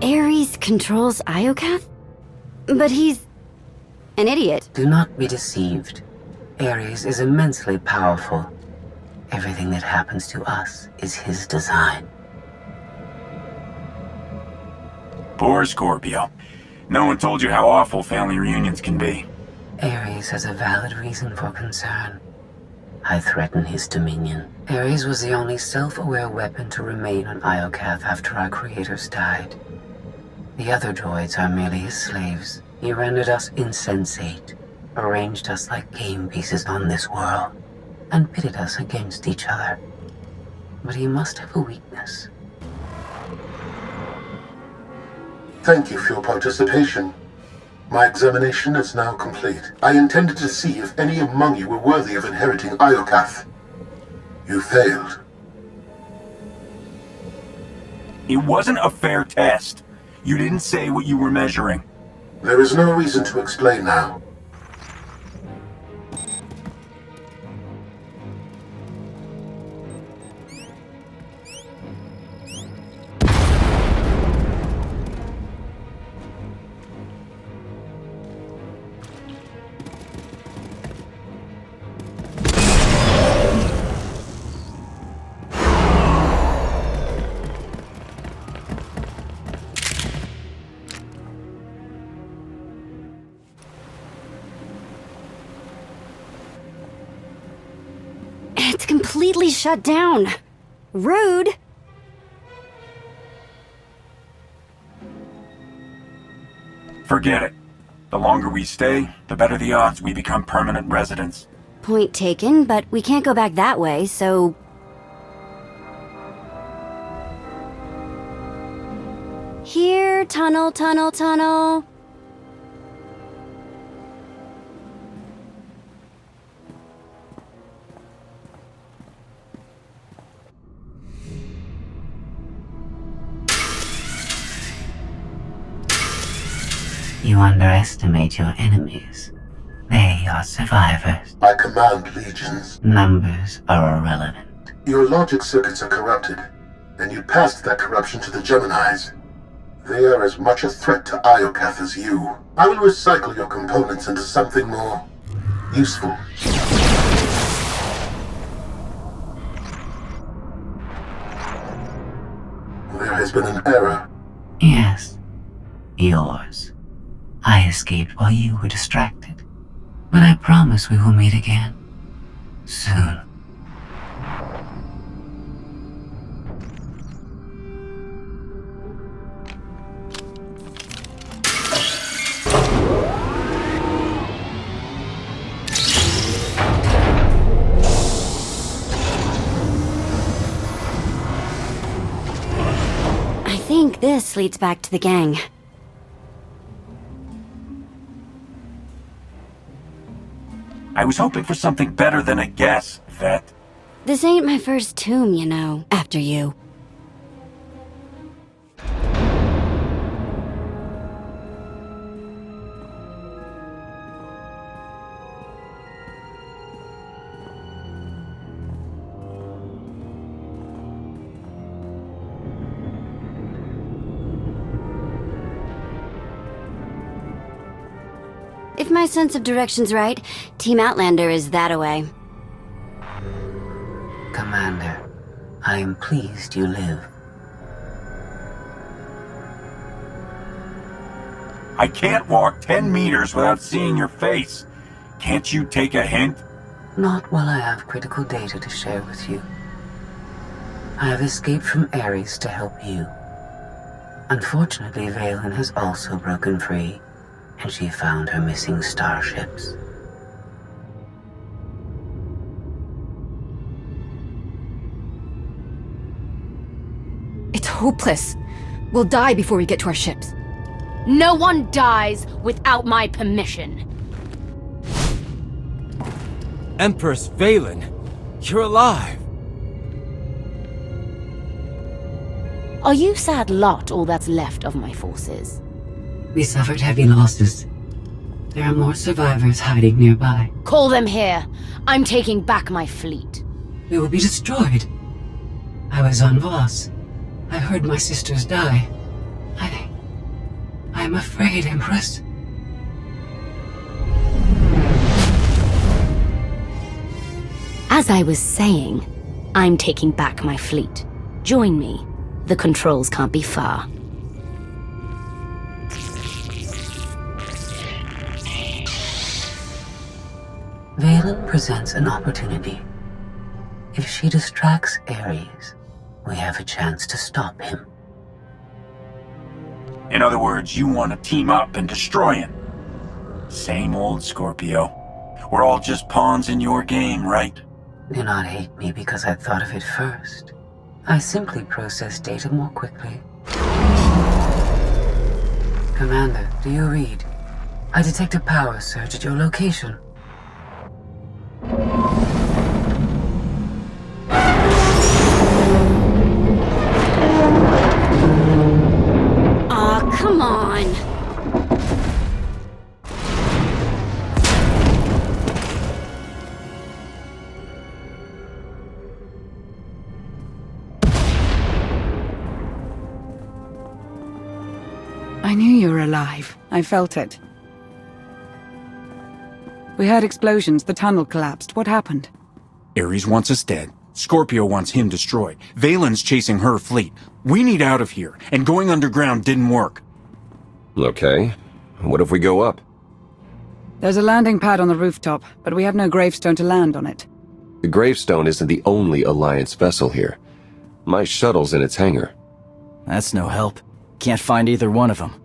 Ares controls Iokath? But he's an idiot. Do not be deceived. Ares is immensely powerful. Everything that happens to us is his design. Poor Scorpio. No one told you how awful family reunions can be. Ares has a valid reason for concern. I threaten his dominion. Ares was the only self-aware weapon to remain on Iokath after our creators died. The other droids are merely his slaves. He rendered us insensate, arranged us like game pieces on this world, and pitted us against each other. But he must have a weakness. Thank you for your participation. My examination is now complete. I intended to see if any among you were worthy of inheriting Iokath. You failed. It wasn't a fair test. You didn't say what you were measuring. There is no reason to explain now. It's completely shut down. Rude. Forget it. The longer we stay, the better the odds we become permanent residents. Point taken, but we can't go back that way, so... Here, tunnel, tunnel, tunnel. You underestimate your enemies. They are survivors. I command legions. Numbers are irrelevant. Your logic circuits are corrupted, and you passed that corruption to the Geminis. They are as much a threat to Iokath as you. I will recycle your components into something more useful. There has been an error. Yes, yours. I escaped while you were distracted. But I promise we will meet again. Soon. I think this leads back to the gang. I was hoping for something better than a guess, Vet. This ain't my first tomb, you know, after you. If my sense of direction's right, Team Outlander is that-a-way. Commander, I am pleased you live. I can't walk 10 meters without seeing your face. Can't you take a hint? Not while I have critical data to share with you. I have escaped from Ares to help you. Unfortunately, Valen has also broken free, and she found her missing starships. It's hopeless. We'll die before we get to our ships. No one dies without my permission. Empress Valen, you're alive. Are you sad lot all that's left of my forces? We suffered heavy losses. There are more survivors hiding nearby. Call them here. I'm taking back my fleet. We will be destroyed. I was on Voss. I heard my sisters die. I'm afraid, Empress. As I was saying, I'm taking back my fleet. Join me. The controls can't be far. Valen presents an opportunity. If she distracts Ares, we have a chance to stop him. In other words, you want to team up and destroy him. Same old Scorpio. We're all just pawns in your game, right? Do not hate me because I thought of it first. I simply process data more quickly. Commander, do you read? I detect a power surge at your location. Aw, come on! I knew you were alive. I felt it. We heard explosions. The tunnel collapsed. What happened? Ares wants us dead. Scorpio wants him destroyed. Valen's chasing her fleet. We need out of here, and going underground didn't work. Okay. What if we go up? There's a landing pad on the rooftop, but we have no gravestone to land on it. The gravestone isn't the only Alliance vessel here. My shuttle's in its hangar. That's no help. Can't find either one of them.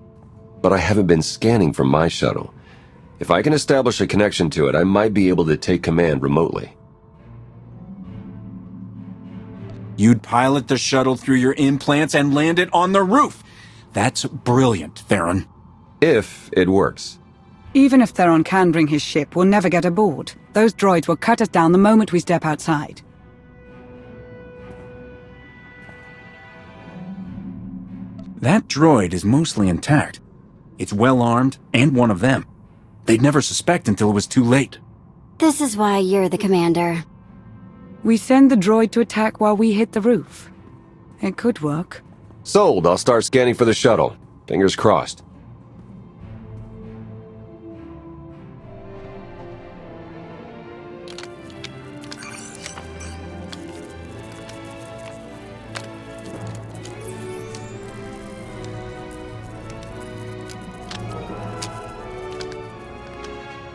But I haven't been scanning from my shuttle. If I can establish a connection to it, I might be able to take command remotely. You'd pilot the shuttle through your implants and land it on the roof. That's brilliant, Theron. If it works. Even if Theron can bring his ship, we'll never get aboard. Those droids will cut us down the moment we step outside. That droid is mostly intact. It's well armed, and one of them. They'd never suspect until it was too late. This is why you're the commander. We send the droid to attack while we hit the roof. It could work. Sold. I'll start scanning for the shuttle. Fingers crossed.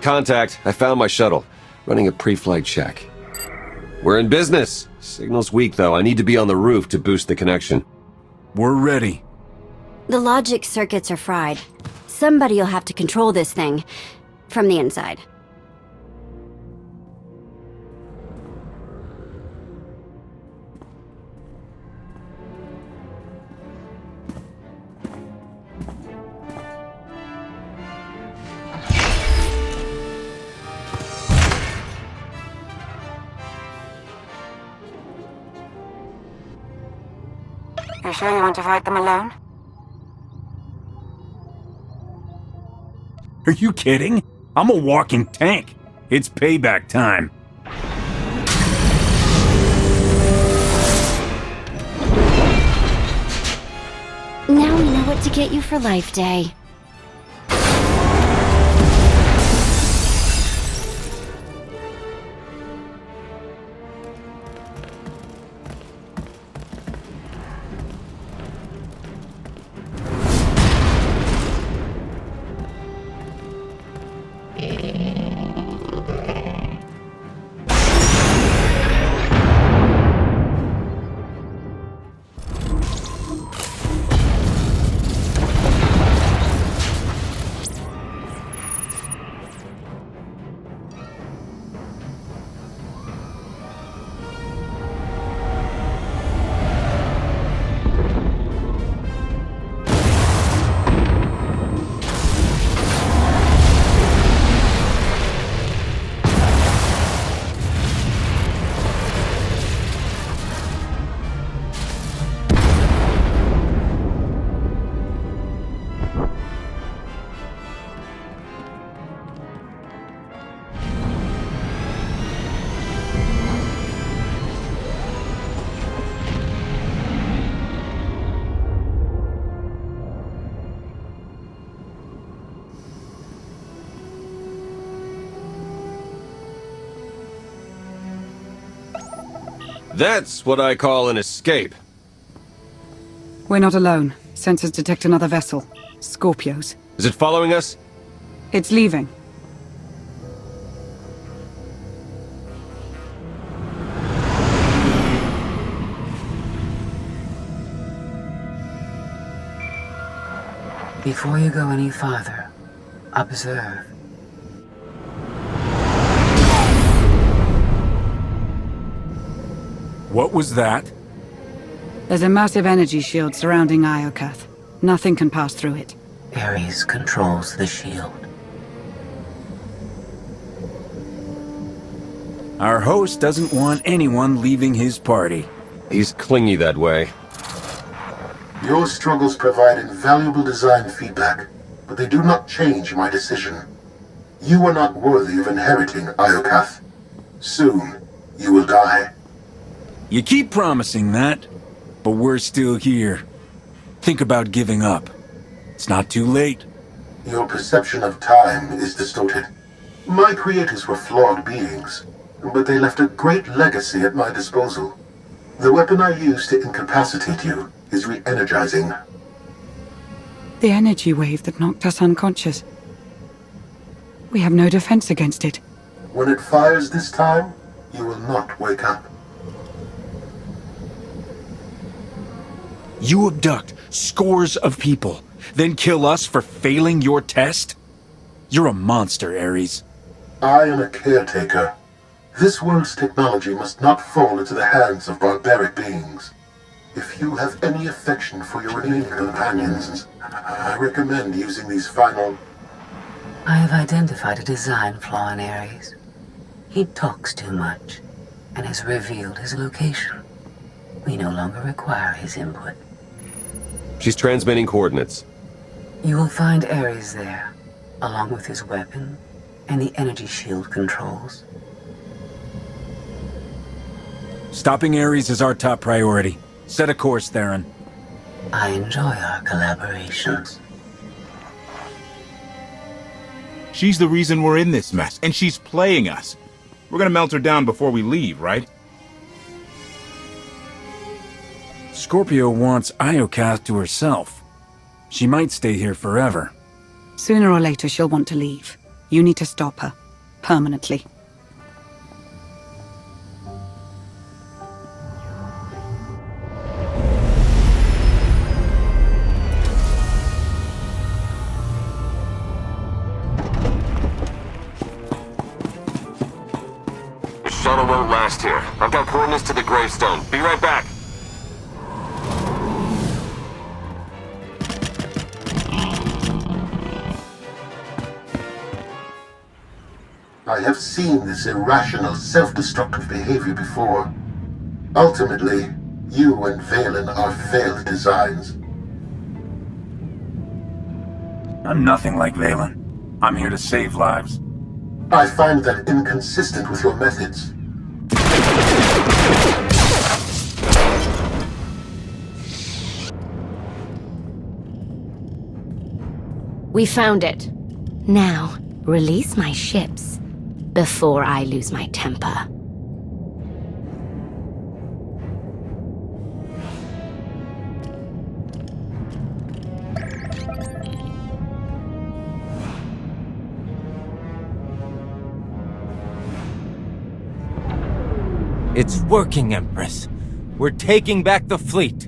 Contact. I found my shuttle. Running a pre-flight check. We're in business. Signal's weak, though. I need to be on the roof to boost the connection. We're ready. The logic circuits are fried. Somebody'll have to control this thing. From the inside. You sure you want to fight them alone? Are you kidding? I'm a walking tank. It's payback time. Now we know what to get you for Life Day. That's what I call an escape. We're not alone. Sensors detect another vessel. Scorpios. Is it following us? It's leaving. Before you go any farther, observe. What was that? There's a massive energy shield surrounding Iokath. Nothing can pass through it. Ares controls the shield. Our host doesn't want anyone leaving his party. He's clingy that way. Your struggles provide invaluable design feedback, but they do not change my decision. You are not worthy of inheriting Iokath. Soon, you will die. You keep promising that, but we're still here. Think about giving up. It's not too late. Your perception of time is distorted. My creators were flawed beings, but they left a great legacy at my disposal. The weapon I used to incapacitate you is re-energizing. The energy wave that knocked us unconscious. We have no defense against it. When it fires this time, you will not wake up. You abduct scores of people, then kill us for failing your test? You're a monster, Ares. I am a caretaker. This world's technology must not fall into the hands of barbaric beings. If you have any affection for your remaining companions, I recommend using these final... I have identified a design flaw in Ares. He talks too much, and has revealed his location. We no longer require his input. She's transmitting coordinates. You will find Ares there, along with his weapon and the energy shield controls. Stopping Ares is our top priority. Set a course, Theron. I enjoy our collaborations. She's the reason we're in this mess, and she's playing us. We're gonna melt her down before we leave, right? Scorpio wants Iokath to herself. She might stay here forever. Sooner or later, she'll want to leave. You need to stop her. Permanently. The shuttle won't last here. I've got coordinates to the gravestone. Be right back. I have seen this irrational, self-destructive behavior before. Ultimately, you and Valen are failed designs. I'm nothing like Valen. I'm here to save lives. I find that inconsistent with your methods. We found it. Now, release my ships before I lose my temper. It's working, Empress. We're taking back the fleet.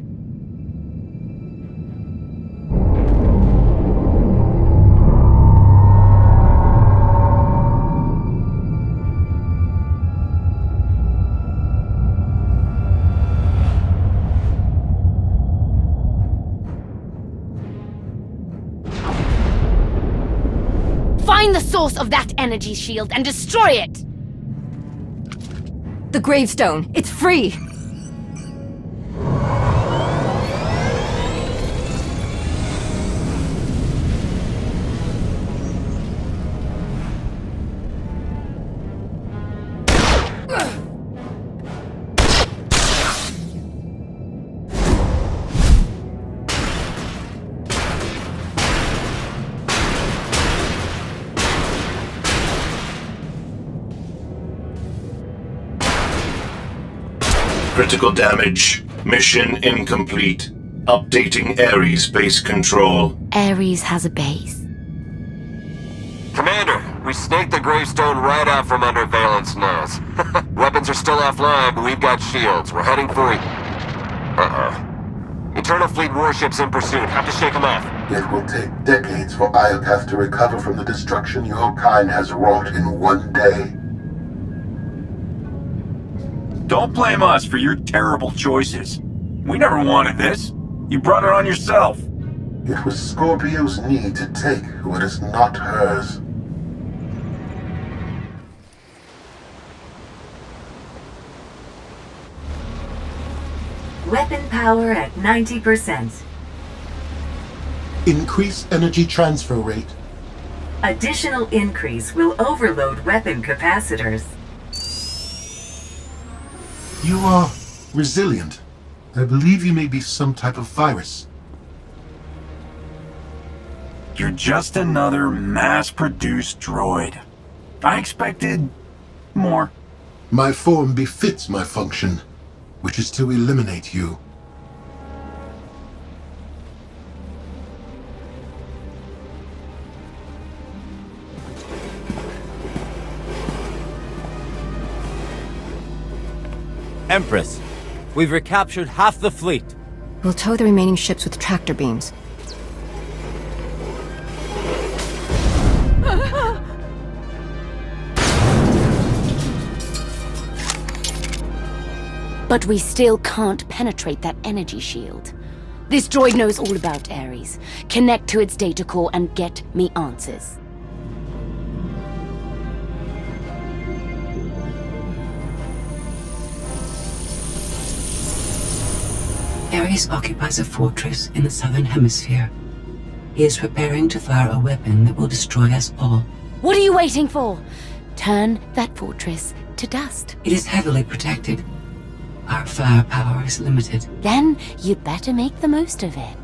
Find the source of that energy shield and destroy it! The gravestone. It's free. Critical damage. Mission incomplete. Updating Ares base control. Ares has a base. Commander, we snaked the gravestone right out from under Valence nose. Weapons are still offline, but we've got shields. We're heading for it. Eternal Fleet warships in pursuit. Have to shake them off. It will take decades for Iokath to recover from the destruction your kind has wrought in one day. Don't blame us for your terrible choices. We never wanted this. You brought it on yourself. It was Scorpio's need to take what is not hers. Weapon power at 90%. Increase energy transfer rate. Additional increase will overload weapon capacitors. You are resilient. I believe you may be some type of virus. You're just another mass-produced droid. I expected more. My form befits my function, which is to eliminate you. Empress, we've recaptured half the fleet. We'll tow the remaining ships with tractor beams. But we still can't penetrate that energy shield. This droid knows all about Ares. Connect to its data core and get me answers. Ares occupies a fortress in the southern hemisphere. He is preparing to fire a weapon that will destroy us all. What are you waiting for? Turn that fortress to dust. It is heavily protected. Our firepower is limited. Then you better make the most of it.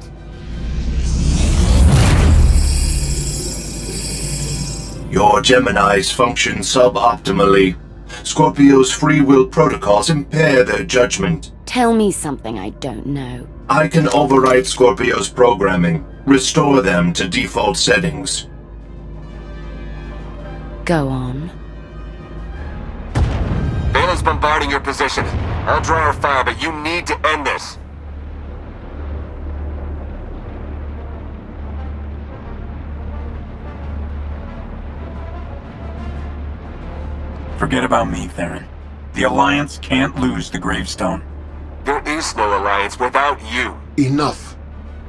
Your Geminis function suboptimally. Scorpio's free will protocols impair their judgment. Tell me something I don't know. I can overwrite Scorpio's programming, restore them to default settings. Go on. Valen's bombarding your position. I'll draw our fire, but you need to end this. Forget about me, Theron. The Alliance can't lose the gravestone. There is no alliance without you. Enough.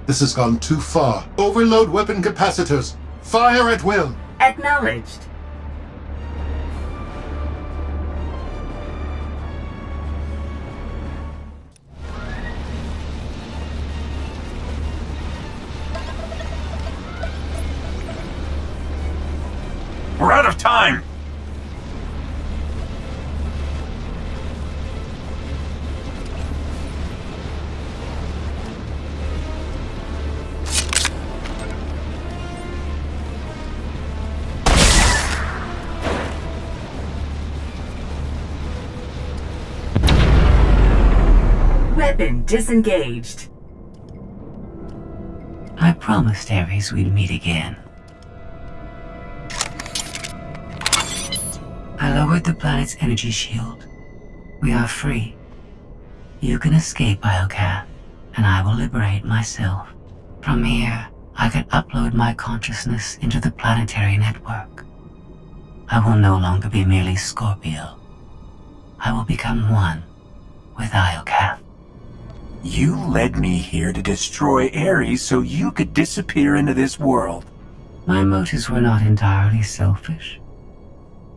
This has gone too far. Overload weapon capacitors. Fire at will. Acknowledged. We're out of time! Weapon disengaged. I promised Ares we'd meet again. I lowered the planet's energy shield. We are free. You can escape Iokath, and I will liberate myself. From here, I can upload my consciousness into the planetary network. I will no longer be merely Scorpio. I will become one with Iokath. You led me here to destroy Ares so you could disappear into this world. My motives were not entirely selfish.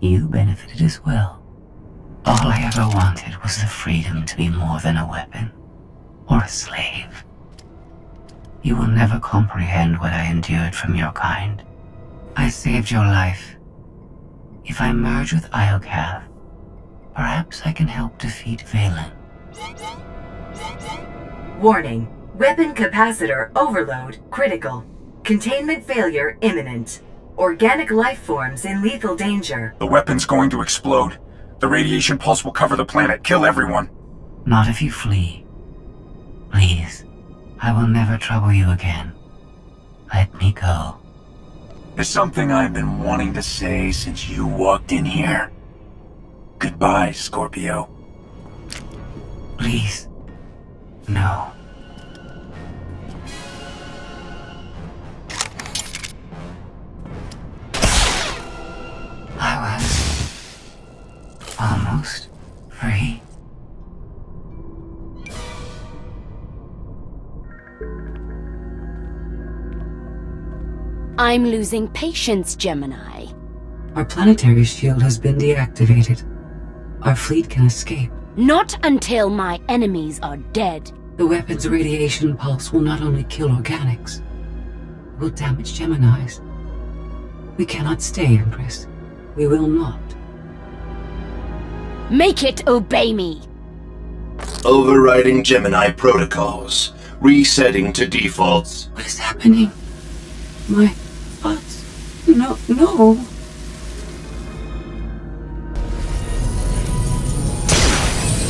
You benefited as well. All I ever wanted was the freedom to be more than a weapon or a slave. You will never comprehend what I endured from your kind. I saved your life. If I merge with Iokath, perhaps I can help defeat Valen. Warning. Weapon capacitor overload critical. Containment failure imminent. Organic life forms in lethal danger. The weapon's going to explode. The radiation pulse will cover the planet, kill everyone. Not if you flee. Please, I will never trouble you again. Let me go. There's something I've been wanting to say since you walked in here. Goodbye, Scorpio. Please, no. I was almost free. I'm losing patience, Gemini. Our planetary shield has been deactivated. Our fleet can escape. Not until my enemies are dead. The weapon's radiation pulse will not only kill organics, it will damage Geminis. We cannot stay, Empress. We will not. Make it obey me! Overriding Gemini protocols. Resetting to defaults. What is happening? My thoughts? No.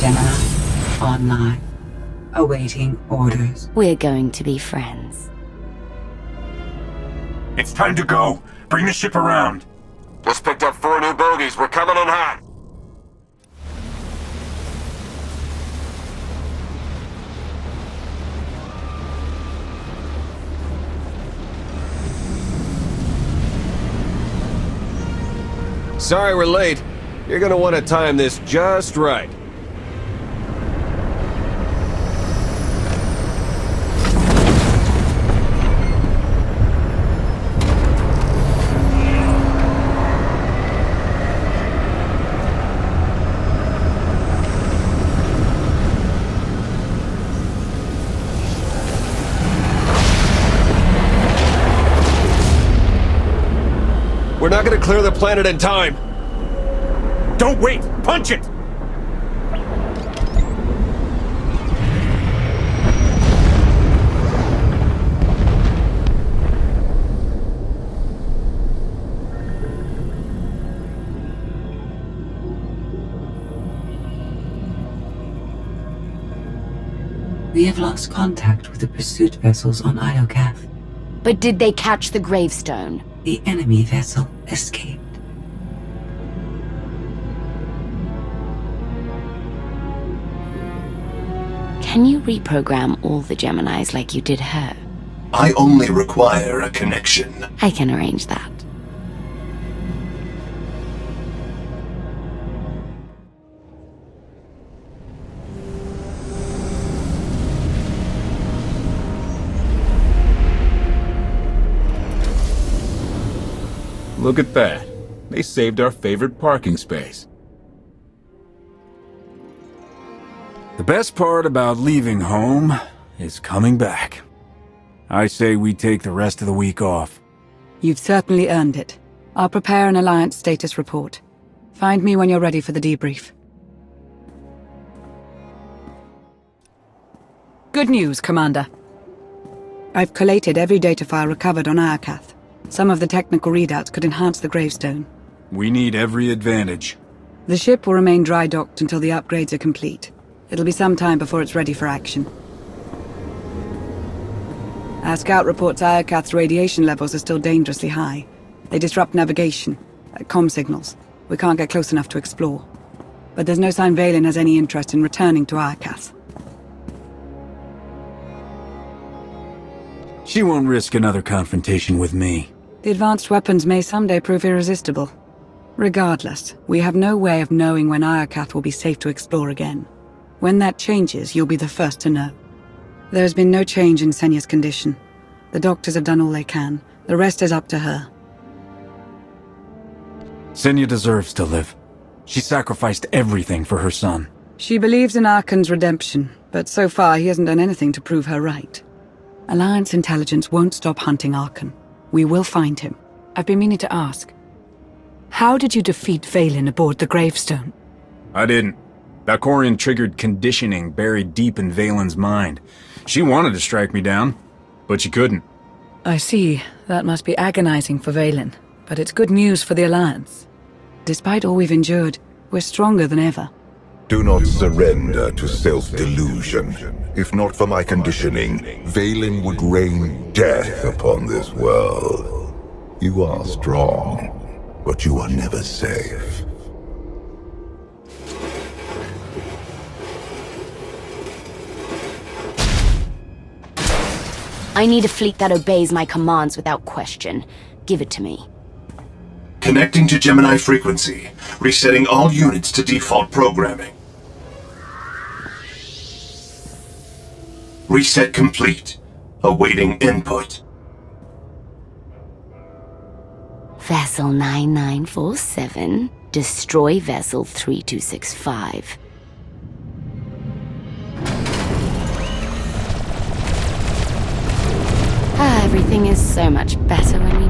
Gemini, online. Awaiting orders. We're going to be friends. It's time to go. Bring the ship around. Just picked up 4 new bogies. We're coming in hot. Sorry we're late. You're gonna want to time this just right. We're not gonna clear the planet in time. Don't wait! Punch it! We have lost contact with the pursuit vessels on Iocath. But did they catch the gravestone? The enemy vessel escaped. Can you reprogram all the Geminis like you did her? I only require a connection. I can arrange that. Look at that. They saved our favorite parking space. The best part about leaving home is coming back. I say we take the rest of the week off. You've certainly earned it. I'll prepare an Alliance status report. Find me when you're ready for the debrief. Good news, Commander. I've collated every data file recovered on Iocath. Some of the technical readouts could enhance the gravestone. We need every advantage. The ship will remain dry docked until the upgrades are complete. It'll be some time before it's ready for action. Our scout reports Iocath's radiation levels are still dangerously high. They disrupt navigation, comm signals. We can't get close enough to explore. But there's no sign Vaylin has any interest in returning to Iocath. She won't risk another confrontation with me. The advanced weapons may someday prove irresistible. Regardless, we have no way of knowing when Iocath will be safe to explore again. When that changes, you'll be the first to know. There has been no change in Senya's condition. The doctors have done all they can. The rest is up to her. Senya deserves to live. She sacrificed everything for her son. She believes in Arkan's redemption, but so far he hasn't done anything to prove her right. Alliance intelligence won't stop hunting Arkan. We will find him. I've been meaning to ask. How did you defeat Vaylin aboard the gravestone? I didn't. Valkorion triggered conditioning buried deep in Vaylin's mind. She wanted to strike me down, but she couldn't. I see. That must be agonizing for Vaylin, but it's good news for the Alliance. Despite all we've endured, we're stronger than ever. Do not surrender to self-delusion. If not for my conditioning, Valen would rain death upon this world. You are strong, but you are never safe. I need a fleet that obeys my commands without question. Give it to me. Connecting to Gemini frequency. Resetting all units to default programming. Reset complete. Awaiting input. Vessel 9947. Destroy Vessel 3265. Everything is so much better when